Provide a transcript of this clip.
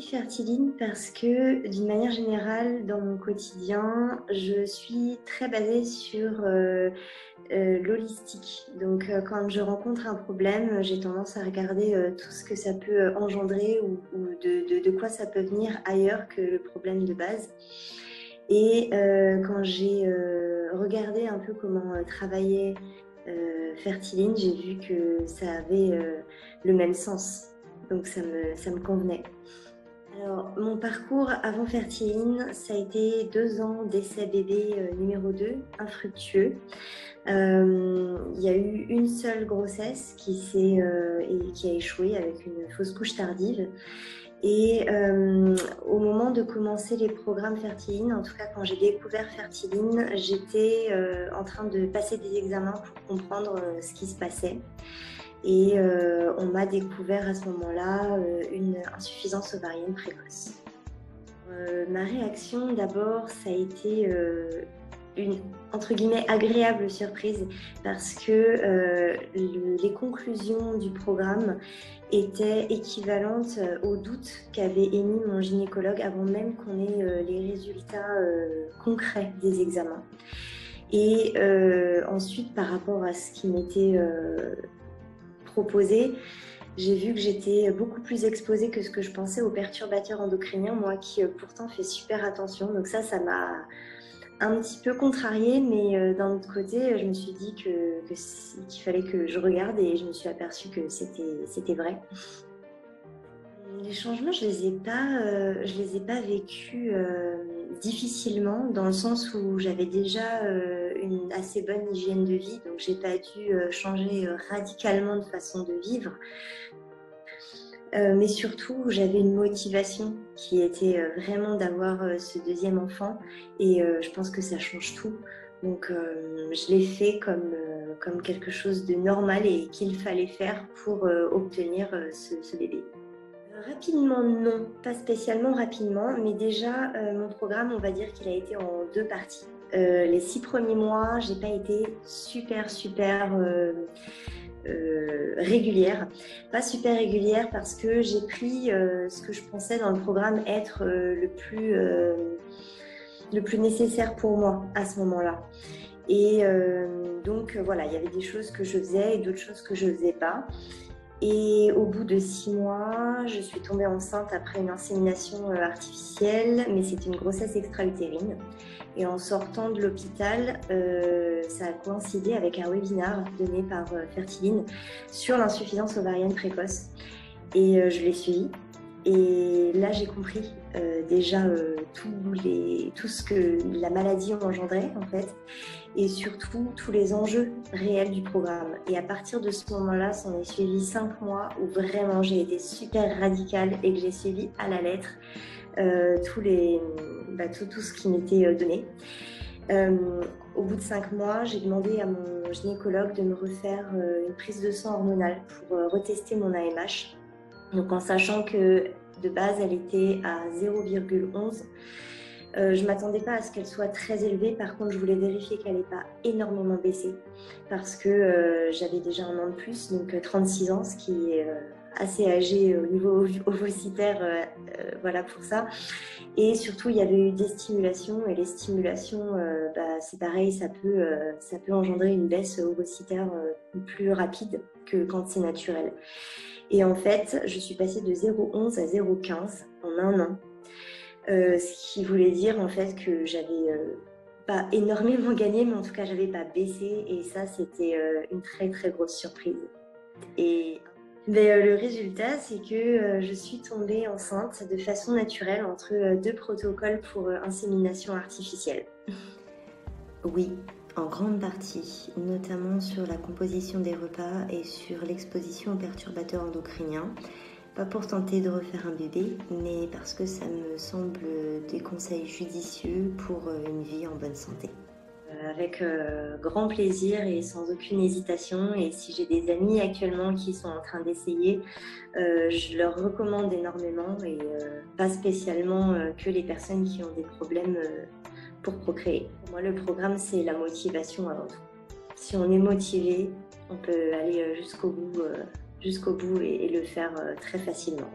Fertiline parce que d'une manière générale dans mon quotidien je suis très basée sur l'holistique. Donc quand je rencontre un problème j'ai tendance à regarder tout ce que ça peut engendrer ou de quoi ça peut venir ailleurs que le problème de base. Et quand j'ai regardé un peu comment travaillait Fertiline, j'ai vu que ça avait le même sens. Donc ça me convenait. Alors, mon parcours avant Fertiline, ça a été 2 ans d'essai bébé numéro 2, infructueux. Il y a eu une seule grossesse et qui a échoué avec une fausse couche tardive. Et au moment de commencer les programmes Fertiline, en tout cas quand j'ai découvert Fertiline, j'étais en train de passer des examens pour comprendre ce qui se passait. Et on m'a découvert à ce moment-là une insuffisance ovarienne précoce. Ma réaction d'abord, ça a été une entre guillemets agréable surprise parce que les conclusions du programme étaient équivalentes aux doutes qu'avait émis mon gynécologue avant même qu'on ait les résultats concrets des examens. Et ensuite, par rapport à ce qui m'était proposé, j'ai vu que j'étais beaucoup plus exposée que ce que je pensais aux perturbateurs endocriniens, moi qui pourtant fais super attention. Donc ça m'a un petit peu contrariée, mais d'un autre côté, je me suis dit qu'il fallait que je regarde et je me suis aperçue que c'était vrai. Les changements, je les ai pas vécus difficilement, dans le sens où j'avais déjà une assez bonne hygiène de vie, donc j'ai pas dû changer radicalement de façon de vivre. Mais surtout, j'avais une motivation qui était vraiment d'avoir ce deuxième enfant et je pense que ça change tout. Donc je l'ai fait comme quelque chose de normal et qu'il fallait faire pour obtenir ce bébé. Rapidement, non, pas spécialement rapidement, mais déjà mon programme, on va dire qu'il a été en 2 parties. Les 6 premiers mois, j'ai pas été super régulière. Pas super régulière parce que j'ai pris ce que je pensais dans le programme être le plus nécessaire pour moi à ce moment-là. Et donc voilà, il y avait des choses que je faisais et d'autres choses que je faisais pas. Et au bout de 6 mois, je suis tombée enceinte après une insémination artificielle, mais c'était une grossesse extra-utérine. Et en sortant de l'hôpital, ça a coïncidé avec un webinaire donné par Fertiline sur l'insuffisance ovarienne précoce. Et je l'ai suivi. Et là, j'ai compris déjà tout ce que la maladie engendrait, en fait, et surtout tous les enjeux réels du programme. Et à partir de ce moment-là, s'en est suivi 5 mois où vraiment j'ai été super radicale et que j'ai suivi à la lettre tout ce qui m'était donné. Au bout de 5 mois, j'ai demandé à mon gynécologue de me refaire une prise de sang hormonale pour retester mon AMH. Donc en sachant que de base, elle était à 0,11. Je ne m'attendais pas à ce qu'elle soit très élevée. Par contre, je voulais vérifier qu'elle n'ait pas énormément baissé parce que j'avais déjà un an de plus, donc 36 ans, ce qui est assez âgé au niveau ovocytaire, voilà pour ça. Et surtout, il y avait eu des stimulations et les stimulations, c'est pareil, ça peut engendrer une baisse ovocytaire plus rapide que quand c'est naturel. Et en fait, je suis passée de 0,11 à 0,15 en un an. Ce qui voulait dire en fait que j'avais pas énormément gagné, mais en tout cas j'avais pas baissé et ça c'était une très très grosse surprise. Et le résultat c'est que je suis tombée enceinte de façon naturelle entre 2 protocoles pour insémination artificielle. Oui, en grande partie, notamment sur la composition des repas et sur l'exposition aux perturbateurs endocriniens. Pas pour tenter de refaire un bébé, mais parce que ça me semble des conseils judicieux pour une vie en bonne santé. Avec grand plaisir et sans aucune hésitation. Et si j'ai des amis actuellement qui sont en train d'essayer, je leur recommande énormément et pas spécialement que les personnes qui ont des problèmes pour procréer. Pour moi, le programme, c'est la motivation avant tout. Si on est motivé, on peut aller jusqu'au bout et le faire très facilement.